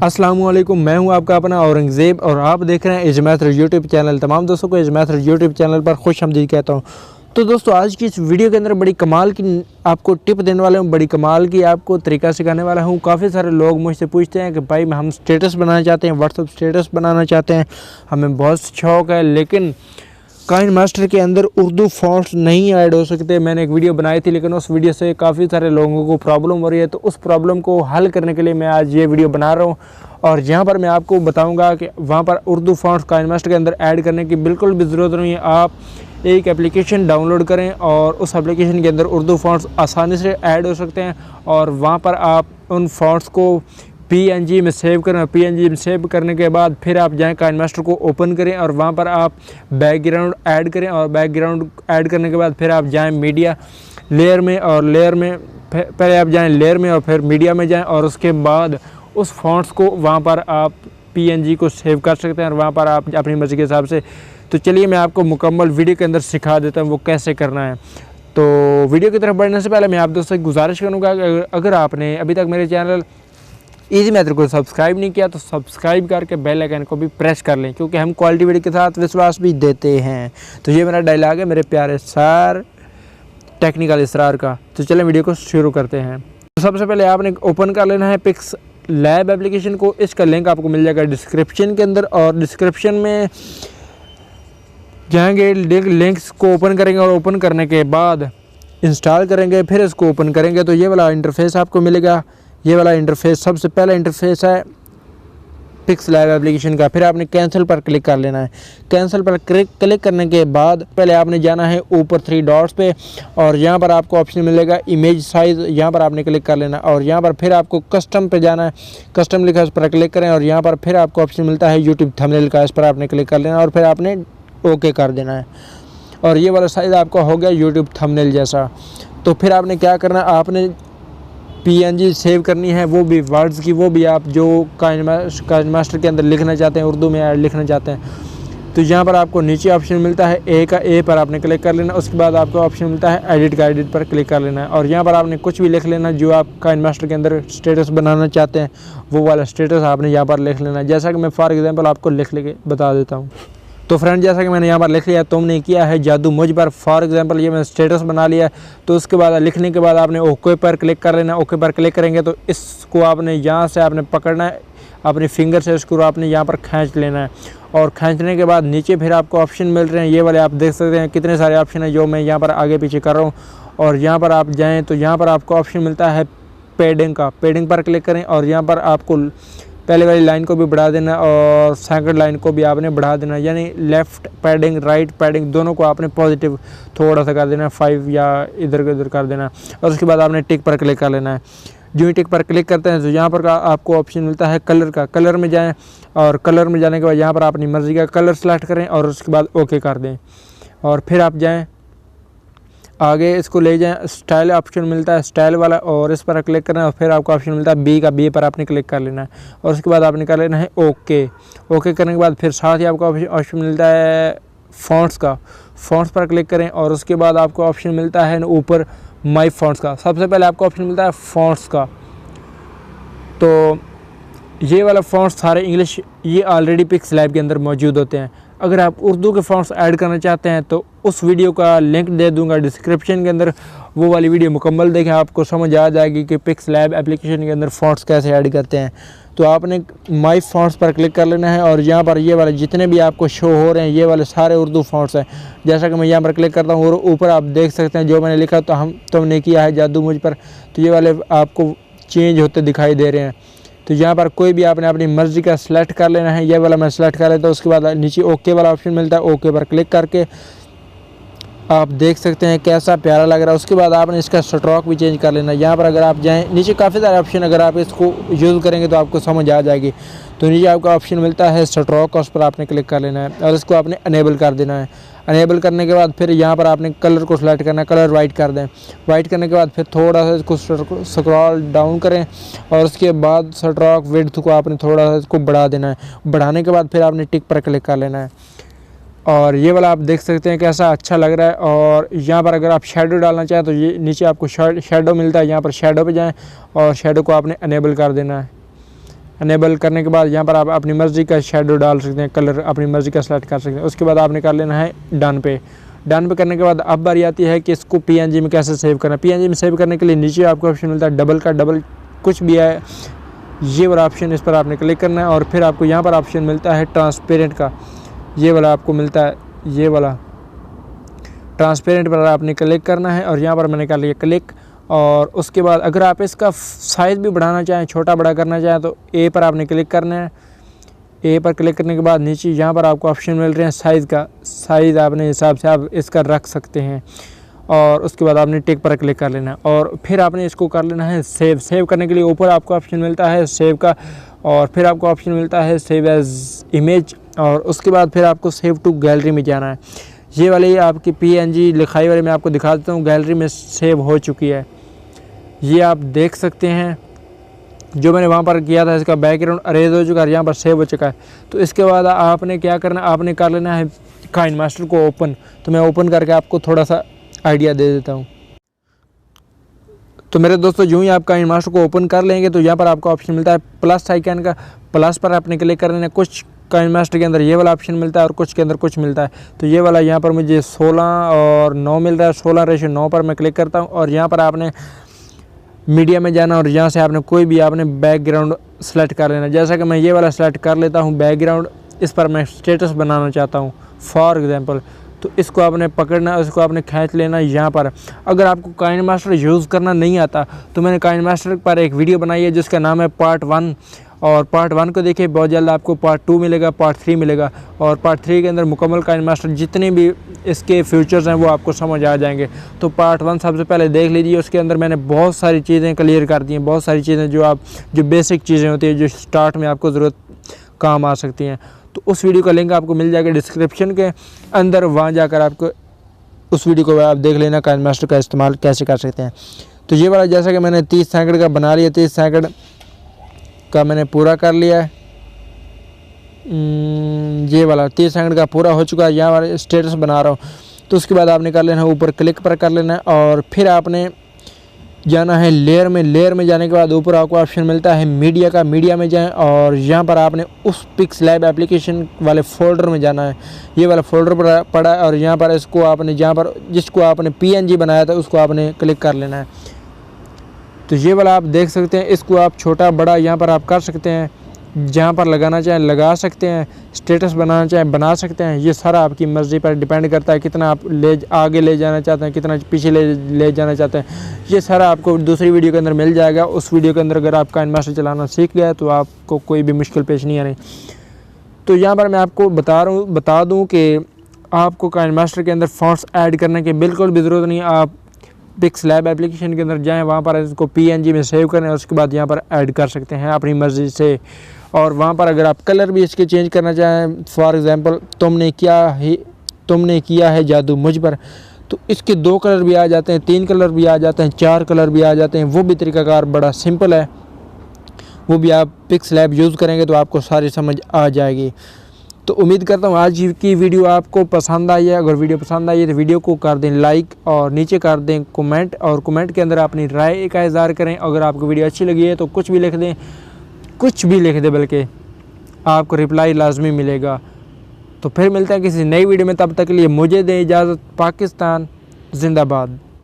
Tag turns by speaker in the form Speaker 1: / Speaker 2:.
Speaker 1: अस्सलामुअलैकुम, मैं हूं आपका अपना औरंगज़ेब और आप देख रहे हैं इजमैथर यूट्यूब चैनल। तमाम दोस्तों को इजमैथर यूट्यूब चैनल पर खुशामदीद कहता हूं। तो दोस्तों, आज की इस वीडियो के अंदर बड़ी कमाल की आपको टिप देने वाला हूं, बड़ी कमाल की आपको तरीका सिखाने वाला हूं। काफ़ी सारे लोग मुझसे पूछते हैं कि भाई हम स्टेटस बनाना चाहते हैं, व्हाट्सअप स्टेटस बनाना चाहते हैं, हमें बहुत शौक़ है, लेकिन काइन मास्टर के अंदर उर्दू फ़ॉन्ट्स नहीं ऐड हो सकते। मैंने एक वीडियो बनाई थी, लेकिन उस वीडियो से काफ़ी सारे लोगों को प्रॉब्लम हो रही है। तो उस प्रॉब्लम को हल करने के लिए मैं आज ये वीडियो बना रहा हूँ और यहाँ पर मैं आपको बताऊँगा कि वहाँ पर उर्दू फ़ॉन्ट्स काइन मास्टर के अंदर ऐड करने की बिल्कुल भी ज़रूरत नहीं है। आप एक एप्लीकेशन डाउनलोड करें और उस एप्लीकेशन के अंदर उर्दू फ़ॉन्ट्स आसानी से ऐड हो सकते हैं और वहाँ पर आप उन फ़ॉन्ट्स को PNG में सेव करें। PNG में सेव करने के बाद फिर आप जाएँ काइन मास्टर को ओपन करें और वहाँ पर आप बैकग्राउंड ऐड करें और बैकग्राउंड ऐड करने के बाद फिर आप जाएँ मीडिया लेयर में और लेयर में पहले आप जाएँ लेयर में और फिर मीडिया में जाएँ और उसके बाद उस फॉन्ट्स को वहाँ पर आप PNG को सेव कर सकते हैं और वहाँ पर आप अपनी मर्ज़ी के हिसाब से। तो चलिए मैं आपको मुकम्मल वीडियो के अंदर सिखा देता हूँ वो कैसे करना है। तो वीडियो की तरफ बढ़ने से पहले मैं आप दोस्तों से गुजारिश करूँगा अगर आपने अभी तक मेरे चैनल इजमैथर को सब्सक्राइब नहीं किया तो सब्सक्राइब करके बेल आइकन को भी प्रेस कर लें, क्योंकि हम क्वालिटी वीडियो के साथ विश्वास भी देते हैं। तो ये मेरा डायलॉग है मेरे प्यारे सर टेक्निकल इसरार का। तो चलें वीडियो को शुरू करते हैं। तो सबसे पहले आपने ओपन कर लेना है पिक्स लैब एप्लीकेशन को। इसका लिंक आपको मिल जाएगा डिस्क्रिप्शन के अंदर और डिस्क्रिप्शन में जाएंगे, लिंक्स को ओपन करेंगे और ओपन करने के बाद इंस्टॉल करेंगे, फिर इसको ओपन करेंगे तो ये वाला इंटरफेस आपको मिलेगा। ये वाला इंटरफेस सबसे पहला इंटरफेस है पिक्स लैब एप्लीकेशन का। फिर आपने कैंसिल पर क्लिक कर लेना है। कैंसिल पर क्लिक करने के बाद पहले आपने जाना है ऊपर 3 डॉट्स पे और यहाँ पर आपको ऑप्शन मिलेगा इमेज साइज़, यहाँ पर आपने क्लिक कर लेना और यहाँ पर फिर आपको कस्टम पे जाना है। कस्टम लिखा है, उस पर क्लिक करें और यहाँ पर फिर आपको ऑप्शन मिलता है यूट्यूब थंबनेल का, इस पर आपने क्लिक कर लेना और फिर आपने ओके कर देना है और ये वाला साइज़ आपका हो गया यूट्यूब थंबनेल जैसा। तो फिर आपने क्या करना, आपने PNG सेव करनी है, वो भी वर्ड्स की, वो भी आप जो काइन मास्टर के अंदर लिखना चाहते हैं, उर्दू में लिखना चाहते हैं। तो यहाँ पर आपको नीचे ऑप्शन मिलता है ए पर आपने क्लिक कर लेना। उसके बाद आपको ऑप्शन मिलता है एडिट पर क्लिक कर लेना है और यहाँ पर आपने कुछ भी लिख लेना जो आप काइन मास्टर के अंदर स्टेटस बनाना चाहते हैं, वो वाला स्टेटस आपने यहाँ पर लिख लेना है। जैसा कि मैं फॉर एग्जाम्पल आपको लिख के बता देता हूँ। तो फ्रेंड, जैसा कि मैंने यहाँ पर लिख लिया, तुमने किया है जादू मुझ पर। फॉर एग्जांपल ये मैंने स्टेटस बना लिया है। तो उसके बाद लिखने के बाद आपने ओके पर क्लिक कर लेना। ओके पर क्लिक करेंगे तो इसको आपने यहाँ से आपने पकड़ना है, अपनी फिंगर से इसको आपने यहाँ पर खींच लेना है और खींचने के बाद नीचे फिर आपको ऑप्शन मिल रहे हैं, ये वाले आप देख सकते हैं कितने सारे ऑप्शन हैं जो मैं यहाँ पर आगे पीछे कर रहा हूँ। और यहाँ पर आप जाएँ तो यहाँ पर आपको ऑप्शन मिलता है पेडिंग का। पेडिंग पर क्लिक करें और यहाँ पर आपको पहले वाली लाइन को भी बढ़ा देना और सेकंड लाइन को भी आपने बढ़ा देना, यानी लेफ़्ट पैडिंग राइट पैडिंग दोनों को आपने पॉजिटिव थोड़ा सा कर देना, 5 या इधर उधर कर देना और उसके बाद आपने टिक पर क्लिक कर लेना है। जो ही टिक पर क्लिक करते हैं तो यहाँ पर आपको ऑप्शन मिलता है कलर का। कलर में जाएँ और कलर में जाने के बाद यहाँ पर अपनी मर्ज़ी का कलर सेलेक्ट करें और उसके बाद ओके कर दें और फिर आप जाएँ आगे, इसको ले जाएं। स्टाइल ऑप्शन मिलता है स्टाइल वाला और इस पर क्लिक करना है और फिर आपको ऑप्शन मिलता है बी पर आपने क्लिक कर लेना है और उसके बाद आपने कर लेना है ओके। ओके करने के बाद फिर साथ ही आपको ऑप्शन मिलता है फ़ॉन्ट्स का। फ़ॉन्ट्स पर क्लिक करें और उसके बाद आपको ऑप्शन मिलता है ऊपर माई फ़ॉन्ट्स का। सबसे पहले आपको ऑप्शन मिलता है फ़ॉन्ट्स का। तो ये वाला फ़ॉन्ट्स सारे इंग्लिश ये ऑलरेडी पिक्स लैब के अंदर मौजूद होते हैं। अगर आप उर्दू के फ़ॉन्ट्स ऐड करना चाहते हैं तो उस वीडियो का लिंक दे दूंगा डिस्क्रिप्शन के अंदर, वो वाली वीडियो मुकम्मल देखें, आपको समझ आ जाएगी कि पिक्स लैब एप्लीकेशन के अंदर फ़ॉन्ट्स कैसे ऐड करते हैं। तो आपने माई फ़ॉन्ट्स पर क्लिक कर लेना है और यहाँ पर ये वाले जितने भी आपको शो हो रहे हैं ये वाले सारे उर्दू फ़ॉन्ट्स हैं। जैसा कि मैं यहाँ पर क्लिक करता हूँ और ऊपर आप देख सकते हैं जो मैंने लिखा तो तुमने किया है जादू मुझ पर, तो ये वाले आपको चेंज होते दिखाई दे रहे हैं। तो यहाँ पर कोई भी आपने अपनी मर्ज़ी का सिलेक्ट कर लेना है। ये वाला मैं सिलेक्ट कर लेता हूँ। उसके बाद नीचे ओके वाला ऑप्शन मिलता है, ओके पर क्लिक करके आप देख सकते हैं कैसा प्यारा लग रहा है। उसके बाद आपने इसका स्ट्रोक भी चेंज कर लेना है। यहाँ पर अगर आप जाएँ नीचे काफ़ी सारे ऑप्शन, अगर आप इसको यूज़ करेंगे तो आपको समझ आ जाएगी। तो नीचे आपको ऑप्शन मिलता है स्ट्रोक, उस पर आपने क्लिक कर लेना है और इसको आपने अनेबल कर देना है। अनेबल करने के बाद फिर यहाँ पर आपने कलर को सिलेक्ट करना है, कलर वाइट कर दें। वाइट करने के बाद फिर थोड़ा सा इसको स्क्रॉल डाउन करें और उसके बाद स्ट्रोक विड्थ को आपने थोड़ा सा इसको बढ़ा देना है। बढ़ाने के बाद फिर आपने टिक पर क्लिक कर लेना है और ये वाला आप देख सकते हैं कैसा अच्छा लग रहा है। और यहाँ पर अगर आप शेडो डालना चाहें तो ये नीचे आपको शेडो मिलता है, यहाँ पर शेडो पे जाएं और शेडो को आपने अनेबल कर देना है। अनेबल करने के बाद यहाँ पर आप अपनी मर्ज़ी का शेडो डाल सकते हैं, कलर अपनी मर्ज़ी का सेलेक्ट कर सकते हैं। उसके बाद आपने कर लेना है डन पे। डन पे करने के बाद अब बारी आती है कि इसको PNG में कैसे सेव करना है। PNG में सेव करने के लिए नीचे आपको ऑप्शन मिलता है डबल का, डबल कुछ भी है ये वाला ऑप्शन, इस पर आपने क्लिक करना है और फिर आपको यहाँ पर ऑप्शन मिलता है ट्रांसपेरेंट का, ये वाला आपको मिलता है, ये वाला ट्रांसपेरेंट पर आपने क्लिक करना है और यहाँ पर मैंने कर लिया क्लिक। और उसके बाद अगर आप इसका साइज़ भी बढ़ाना चाहें, छोटा बड़ा करना चाहें तो ए पर आपने क्लिक करना है। ए पर क्लिक करने के बाद नीचे यहाँ पर आपको ऑप्शन मिल रहे हैं साइज़ का, साइज़ अपने हिसाब से आप इसका रख सकते हैं। और उसके बाद आपने टिक पर क्लिक कर लेना है और फिर आपने इसको कर लेना है सेव। सेव करने के लिए ऊपर आपको ऑप्शन मिलता है सेव का और फिर आपको ऑप्शन मिलता है सेव एज इमेज और उसके बाद फिर आपको सेव टू गैलरी में जाना है। ये वाली आपकी PNG लिखाई वाले मैं आपको दिखा देता हूँ, गैलरी में सेव हो चुकी है, ये आप देख सकते हैं। जो मैंने वहाँ पर किया था इसका बैकग्राउंड अरेज हो चुका है, यहाँ पर सेव हो चुका है। तो इसके बाद आपने क्या करना, आपने कर लेना है काइनमास्टर को ओपन। तो मैं ओपन करके आपको थोड़ा सा आइडिया दे देता हूँ। तो मेरे दोस्तों यूँ ही आप काइनमास्टर को ओपन कर लेंगे तो यहाँ पर आपको ऑप्शन मिलता है प्लस आइकन का, प्लस पर आपने क्लिक कर लेना है। कुछ काइनमास्टर के अंदर ये वाला ऑप्शन मिलता है और कुछ के अंदर कुछ मिलता है। तो ये वाला यहाँ पर मुझे 16 और 9 मिल रहा है, 16:9 पर मैं क्लिक करता हूँ और यहाँ पर आपने मीडिया में जाना और यहाँ से आपने कोई भी आपने बैकग्राउंड सेलेक्ट कर लेना। जैसा कि मैं ये वाला सेलेक्ट कर लेता हूँ बैकग्राउंड, इस पर मैं स्टेटस बनाना चाहता हूँ फॉर एग्जांपल, तो इसको आपने पकड़ना, इसको आपने खींच लेना यहाँ पर। अगर आपको काइनमास्टर यूज़ करना नहीं आता तो मैंने काइनमास्टर पर एक वीडियो बनाई है जिसका नाम है पार्ट 1 और पार्ट 1 को देखिए, बहुत जल्द आपको पार्ट 2 मिलेगा, पार्ट 3 मिलेगा और पार्ट 3 के अंदर मुकम्मल काइनमास्टर जितने भी इसके फीचर्स हैं वो आपको समझ आ जाएंगे। तो पार्ट 1 सबसे पहले देख लीजिए, उसके अंदर मैंने बहुत सारी चीज़ें क्लियर कर दी हैं, बहुत सारी चीज़ें जो बेसिक चीज़ें होती हैं जो स्टार्ट में आपको ज़रूरत काम आ सकती हैं। तो उस वीडियो का लिंक आपको मिल जाएगा डिस्क्रिप्शन के अंदर, वहाँ जाकर आपको उस वीडियो को आप देख लेना काइनमास्टर का इस्तेमाल कैसे कर सकते हैं। तो ये वाला जैसा कि मैंने 30 सेकंड का बना लिया, 30 सेकंड का मैंने पूरा कर लिया है। ये वाला 30 सेकंड का पूरा हो चुका है, यहाँ वाला स्टेटस बना रहा हूँ। तो उसके बाद आपने कर लेना है ऊपर क्लिक पर कर लेना है और फिर आपने जाना है लेयर में। लेयर में जाने के बाद ऊपर आपको ऑप्शन मिलता है मीडिया का, मीडिया में जाएं और यहाँ पर आपने उस पिक्सलैब एप्लीकेशन वाले फ़ोल्डर में जाना है। ये वाला फ़ोल्डर पड़ा है और यहाँ पर इसको आपने जहाँ पर जिसको आपने PNG बनाया था उसको आपने क्लिक कर लेना है। तो ये वाला आप देख सकते हैं, इसको आप छोटा बड़ा यहाँ पर आप कर सकते हैं, जहाँ पर लगाना चाहें लगा सकते हैं, स्टेटस बनाना चाहें बना सकते हैं। ये सारा आपकी मर्ज़ी पर डिपेंड करता है कितना आप आगे ले जाना चाहते हैं, कितना पीछे ले जाना चाहते हैं। ये सारा आपको दूसरी वीडियो के अंदर मिल जाएगा। उस वीडियो के अंदर अगर आप काइनमास्टर चलाना सीख गए तो आपको कोई भी मुश्किल पेश नहीं आनी। तो यहाँ पर मैं आपको बता दूँ कि आपको काइनमास्टर के अंदर फ़ॉन्ट्स ऐड करने की बिल्कुल भी ज़रूरत नहीं है। आप पिक्सलैब एप्लीकेशन के अंदर जाएं, वहाँ पर इसको PNG में सेव करें और उसके बाद यहाँ पर ऐड कर सकते हैं अपनी मर्ज़ी से। और वहाँ पर अगर आप कलर भी इसके चेंज करना चाहें, फॉर एग्ज़ाम्पल तुमने किया है जादू मुझ पर, तो इसके 2 कलर भी आ जाते हैं, 3 कलर भी आ जाते हैं, 4 कलर भी आ जाते हैं। वो भी तरीक़ाकार बड़ा सिंपल है, वो भी आप पिक्सलैब यूज़ करेंगे तो आपको सारी समझ आ जाएगी। तो उम्मीद करता हूँ आज की वीडियो आपको पसंद आई है। अगर वीडियो पसंद आई है तो वीडियो को कर दें लाइक और नीचे कर दें कमेंट और कमेंट के अंदर अपनी राय का इज़हार करें। अगर आपको वीडियो अच्छी लगी है तो कुछ भी लिख दें, कुछ भी लिख दें, बल्कि आपको रिप्लाई लाजमी मिलेगा। तो फिर मिलते हैं किसी नई वीडियो में, तब तक के लिए मुझे दें इजाज़त। पाकिस्तान जिंदाबाद।